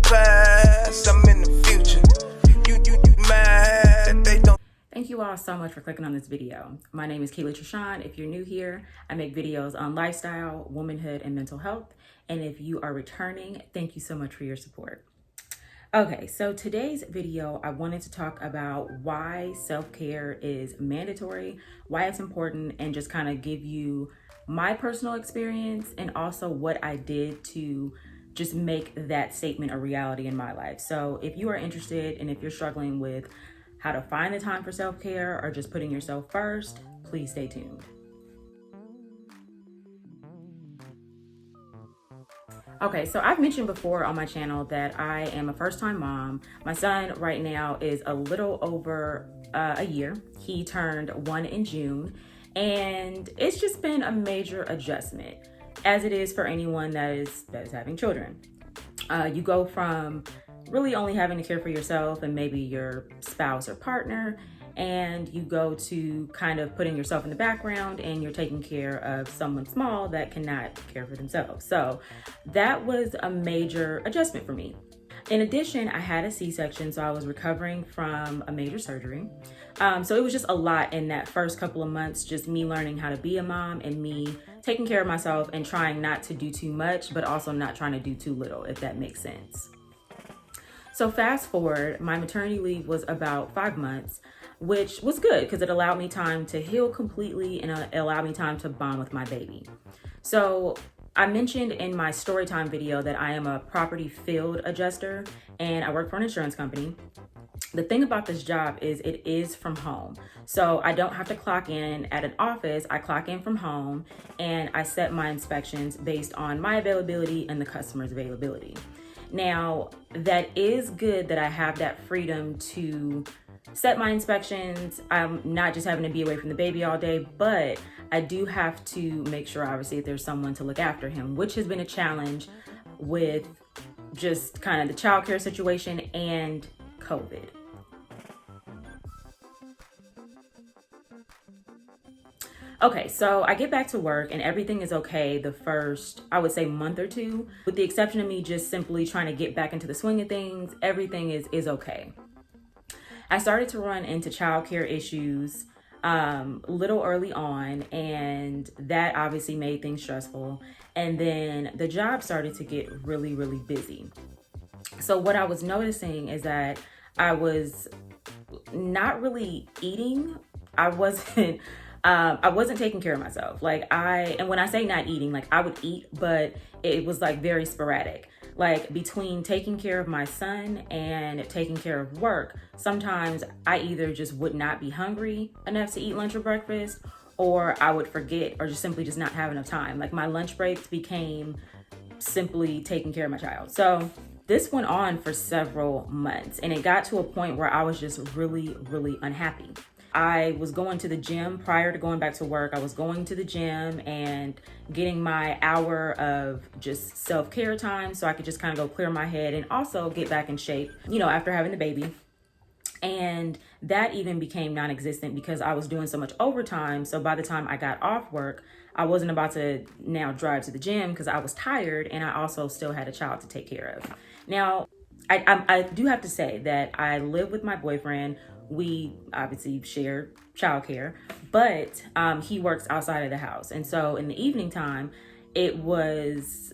past, I'm in the future. You mad, they don't. Thank you all so much for clicking on this video. My name is Kela Trishaan. If you're new here, I make videos on lifestyle, womanhood, and mental health. And if you are returning, thank you so much for your support. Okay, so today's video, I wanted to talk about why self-care is mandatory, why it's important, and just kind of give you my personal experience and also what I did to just make that statement a reality in my life. So if you are interested and if you're struggling with how to find the time for self-care or just putting yourself first, please stay tuned. Okay, so I've mentioned before on my channel that I am a first-time mom. My son right now is a little over a year. He turned 1 in June, and it's just been a major adjustment, as it is for anyone that is having children. You go from really only having to care for yourself and maybe your spouse or partner, and you go to kind of putting yourself in the background and you're taking care of someone small that cannot care for themselves. So that was a major adjustment for me. In addition, I had a C-section, so I was recovering from a major surgery. So it was just a lot in that first couple of months, just me learning how to be a mom and me taking care of myself and trying not to do too much, but also not trying to do too little, if that makes sense. So fast forward, my maternity leave was about 5 months, which was good because it allowed me time to heal completely and it allowed me time to bond with my baby. So I mentioned in my story time video that I am a property field adjuster and I work for an insurance company. The thing about this job is it is from home. So I don't have to clock in at an office. I clock in from home and I set my inspections based on my availability and the customer's availability. Now, that is good that I have that freedom to set my inspections. I'm not just having to be away from the baby all day, but I do have to make sure, obviously, if there's someone to look after him, which has been a challenge with just kind of the childcare situation and COVID. Okay, so I get back to work and everything is okay the first, I would say, month or two, with the exception of me just simply trying to get back into the swing of things. Everything is okay. I started to run into childcare issues little early on, and that obviously made things stressful. And then the job started to get really, really busy. So what I was noticing is that I was not really eating. I wasn't taking care of myself. And when I say not eating, like I would eat, but it was like very sporadic. Like between taking care of my son and taking care of work, sometimes I either just would not be hungry enough to eat lunch or breakfast, or I would forget or just simply just not have enough time. Like my lunch breaks became simply taking care of my child. So this went on for several months and it got to a point where I was just really, really unhappy. I was going to the gym prior to going back to work. I was going to the gym and getting my hour of just self-care time so I could just kind of go clear my head and also get back in shape, after having the baby. And that even became non-existent because I was doing so much overtime. So by the time I got off work, I wasn't about to now drive to the gym because I was tired and I also still had a child to take care of. Now, I do have to say that I live with my boyfriend. We obviously share childcare, but he works outside of the house. And so in the evening time, it was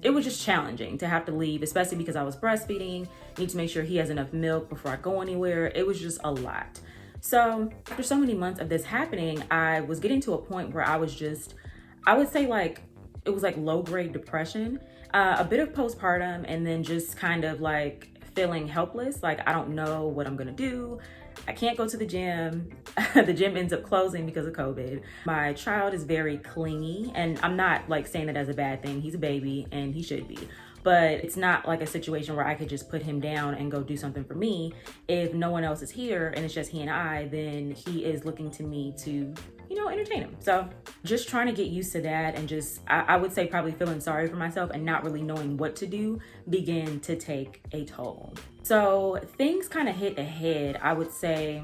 just challenging to have to leave, especially because I was breastfeeding, need to make sure he has enough milk before I go anywhere. It was just a lot. So after so many months of this happening, I was getting to a point where I would say it was like low grade depression, a bit of postpartum, and then just kind of like feeling helpless. Like I don't know what I'm gonna do. I can't go to the gym. The gym ends up closing because of COVID. My child is very clingy, and I'm not like saying that as a bad thing. He's a baby and he should be. But it's not like a situation where I could just put him down and go do something for me. If no one else is here and it's just he and I, then he is looking to me to, entertain him. So just trying to get used to that and just, I would say probably feeling sorry for myself and not really knowing what to do began to take a toll. So things kind of hit ahead, I would say,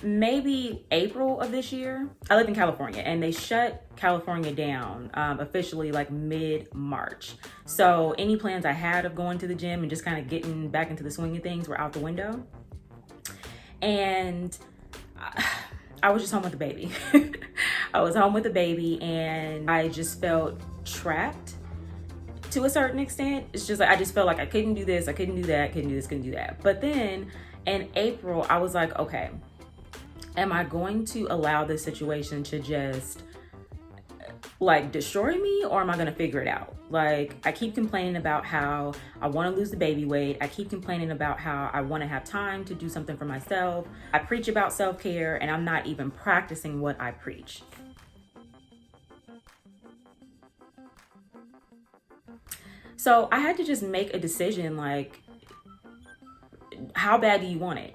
maybe April of this year. I live in California, and they shut California down officially like mid-March. So any plans I had of going to the gym and just kind of getting back into the swing of things were out the window. And I was just home with the baby. I was home with the baby, and I just felt trapped to a certain extent. It's just like I just felt like I couldn't do this, I couldn't do that, couldn't do this, couldn't do that. But then in April, I was like, okay, am I going to allow this situation to just like destroy me, or am I gonna figure it out? Like, I keep complaining about how I want to lose the baby weight. I keep complaining about how I want to have time to do something for myself. I preach about self-care, and I'm not even practicing what I preach. So I had to just make a decision, like, how bad do you want it?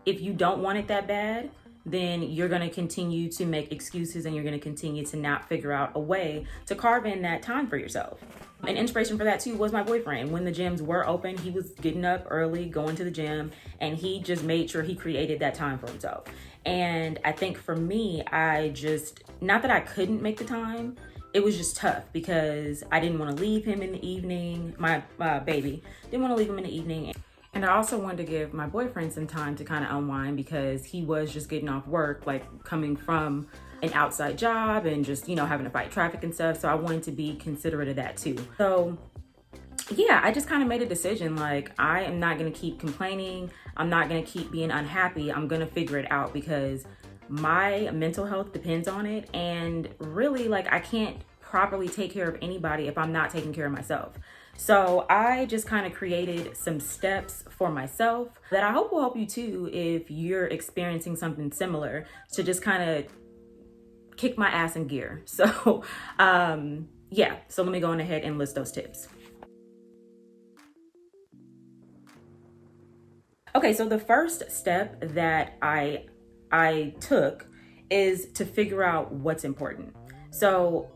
If you don't want it that bad, then you're going to continue to make excuses, and you're going to continue to not figure out a way to carve in that time for yourself. An inspiration for that too was my boyfriend. When the gyms were open, he was getting up early, going to the gym, and he just made sure he created that time for himself. And I think for me, I just, not that I couldn't make the time, it was just tough because I didn't want to leave him in the evening, my baby, didn't want to leave him in the evening. And I also wanted to give my boyfriend some time to kind of unwind because he was just getting off work, like coming from an outside job and just, you know, having to fight traffic and stuff. So I wanted to be considerate of that too. So yeah, I just kind of made a decision, like, I am not going to keep complaining. I'm not going to keep being unhappy. I'm going to figure it out because my mental health depends on it. And really, like, I can't properly take care of anybody if I'm not taking care of myself. So I just kind of created some steps for myself that I hope will help you too if you're experiencing something similar, to just kind of kick my ass in gear. So yeah, so let me go on ahead and list those tips. Okay, so the first step that I took is to figure out what's important. So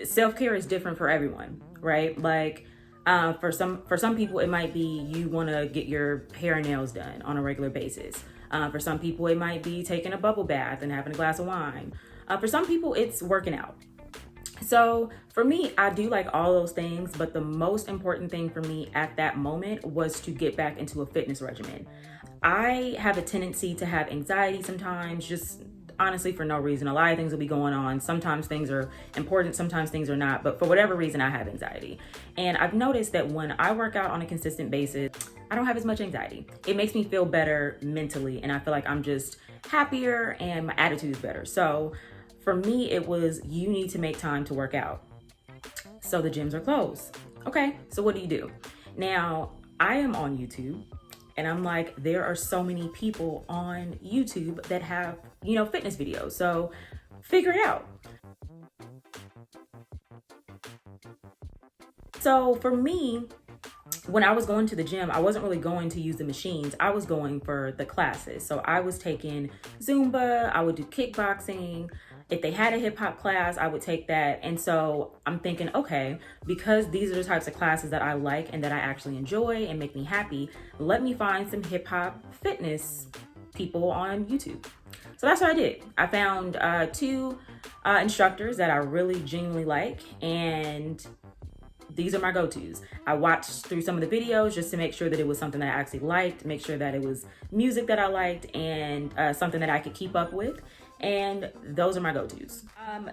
self-care is different for everyone, right? Like for some people, it might be you want to get your hair and nails done on a regular basis. For some people, it might be taking a bubble bath and having a glass of wine. For some people, it's working out. So for me, I do like all those things, but the most important thing for me at that moment was to get back into a fitness regimen. I have a tendency to have anxiety sometimes, just honestly for no reason. A lot of things will be going on. Sometimes things are important, sometimes things are not, but for whatever reason, I have anxiety. And I've noticed that when I work out on a consistent basis, I don't have as much anxiety. It makes me feel better mentally, and I feel like I'm just happier and my attitude is better. So for me, it was, you need to make time to work out. So the gyms are closed. Okay, so what do? Now, I am on YouTube, and I'm like, there are so many people on YouTube that have, you know, fitness videos. So figure it out. So for me, when I was going to the gym, I wasn't really going to use the machines. I was going for the classes. So I was taking Zumba, I would do kickboxing. If they had a hip hop class, I would take that. And so I'm thinking, okay, because these are the types of classes that I like and that I actually enjoy and make me happy, let me find some hip hop fitness people on YouTube. So that's what I did. I found two instructors that I really genuinely like, and these are my go-tos. I watched through some of the videos just to make sure that it was something that I actually liked, make sure that it was music that I liked, and something that I could keep up with. And those are my go-tos.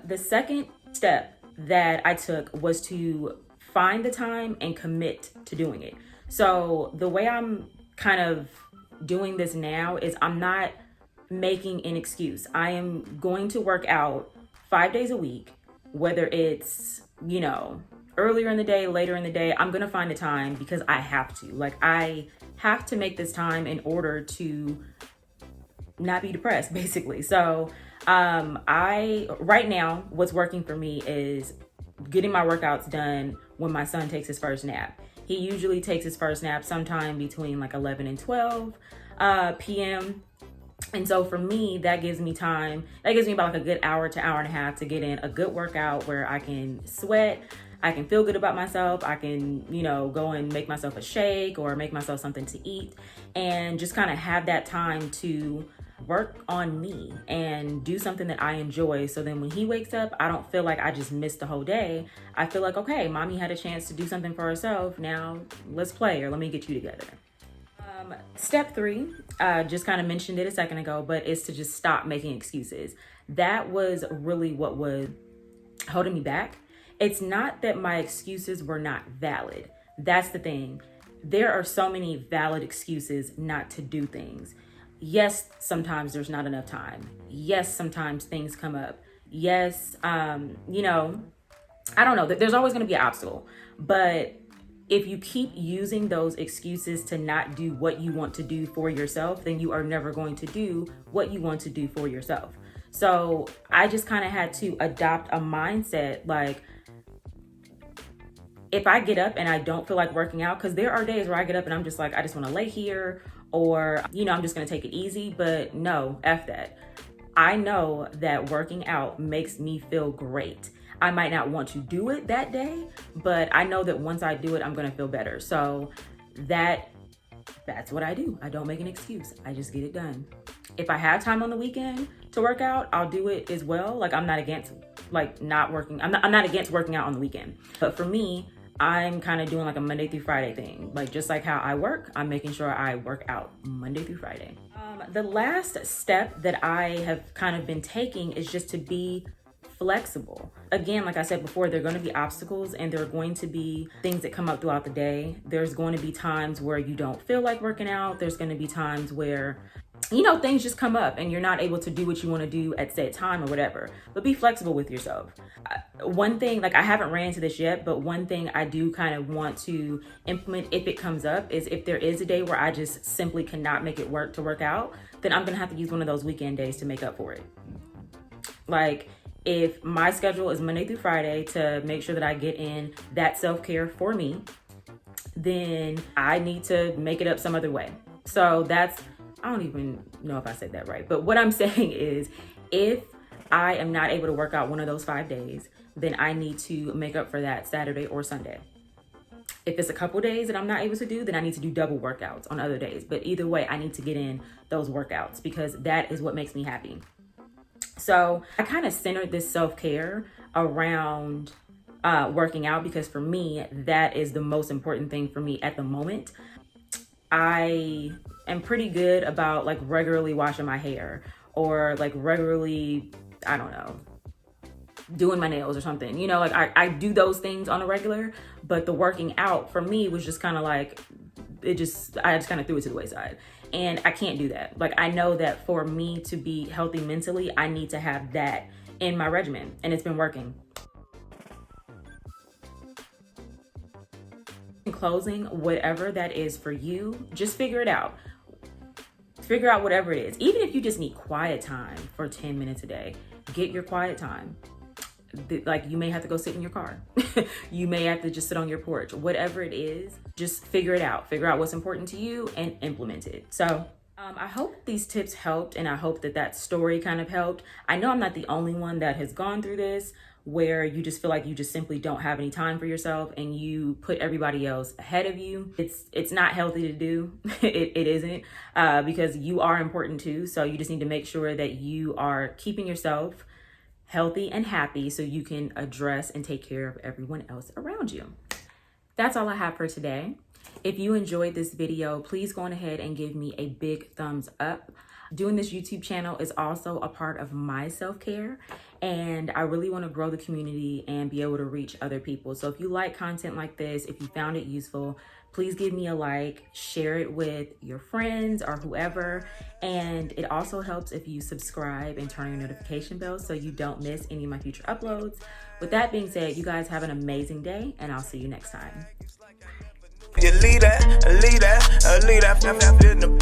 The second step that I took was to find the time and commit to doing it. So the way I'm kind of doing this now is I'm not making an excuse. I am going to work out 5 days a week, whether it's, you know, earlier in the day, later in the day. I'm going to find the time because I have to. Like, I have to make this time in order to not be depressed, basically. So right now, what's working for me is getting my workouts done when my son takes his first nap. He usually takes his first nap sometime between like 11 and 12 p.m. And so for me, that gives me time. That gives me about like a good hour to hour and a half to get in a good workout where I can sweat, I can feel good about myself. I can, you know, go and make myself a shake or make myself something to eat and just kind of have that time to work on me and do something that I enjoy. So then when he wakes up, I don't feel like I just missed the whole day. I feel like, okay, mommy had a chance to do something for herself. Now let's play, or let me get you together. Step 3, just kind of mentioned it a second ago, but it's to just stop making excuses. That was really what was holding me back. It's not that my excuses were not valid. That's the thing. There are so many valid excuses not to do things. Yes, sometimes there's not enough time. Yes, sometimes things come up. Yes, you know, I don't know. There's always going to be an obstacle. But if you keep using those excuses to not do what you want to do for yourself, then you are never going to do what you want to do for yourself. So I just kind of had to adopt a mindset like, if I get up and I don't feel like working out, because there are days where I get up and I'm just like, I just want to lay here, or, you know, I'm just going to take it easy. But no, F that. I know that working out makes me feel great. I might not want to do it that day, but I know that once I do it, I'm going to feel better. So that's what I do. I don't make an excuse. I just get it done. If I have time on the weekend to work out, I'll do it as well. Like, I'm not against not working. I'm not against working out on the weekend. But for me, I'm kind of doing like a Monday through Friday thing. Like, just like how I work, I'm making sure I work out Monday through Friday. The last step that I have kind of been taking is just to be flexible. Again, like I said before, there are going to be obstacles and there are going to be things that come up throughout the day. There's going to be times where you don't feel like working out. There's going to be times where, you know, things just come up and you're not able to do what you want to do at said time or whatever. But be flexible with yourself. One thing, like, I haven't ran into this yet, but one thing I do kind of want to implement if it comes up is if there is a day where I just simply cannot make it work to work out, then I'm going to have to use one of those weekend days to make up for it. Like, if my schedule is Monday through Friday to make sure that I get in that self-care for me, then I need to make it up some other way. So that's, I don't even know if I said that right, but what I'm saying is, if I am not able to work out one of those 5 days, then I need to make up for that Saturday or Sunday. If it's a couple days that I'm not able to do, then I need to do double workouts on other days. But either way, I need to get in those workouts because that is what makes me happy. So I kind of centered this self-care around working out because for me, that is the most important thing for me at the moment. I am pretty good about like regularly washing my hair or like regularly, I don't know, doing my nails or something. You know, like I do those things on a regular, but the working out for me was just kind of like, I just kind of threw it to the wayside. And I can't do that. Like, I know that for me to be healthy mentally, I need to have that in my regimen, and it's been working. In closing, whatever that is for you, just figure it out. Figure out whatever it is. Even if you just need quiet time for 10 minutes a day, get your quiet time. Like, you may have to go sit in your car. You may have to just sit on your porch. Whatever it is, just figure it out. Figure out what's important to you and implement it. So I hope these tips helped, and I hope that story kind of helped. I know I'm not the only one that has gone through this, where you just feel like you just simply don't have any time for yourself and you put everybody else ahead of you. It's not healthy to do. It isn't, because you are important too. So you just need to make sure that you are keeping yourself healthy and happy so you can address and take care of everyone else around you. That's all I have for today. If you enjoyed this video, please go on ahead and give me a big thumbs up. Doing this YouTube channel is also a part of my self-care, and I really want to grow the community and be able to reach other people. So if you like content like this, if you found it useful, please give me a like, share it with your friends or whoever. And it also helps if you subscribe and turn on your notification bell so you don't miss any of my future uploads. With that being said, you guys have an amazing day, and I'll see you next time. You lead that, a leader in the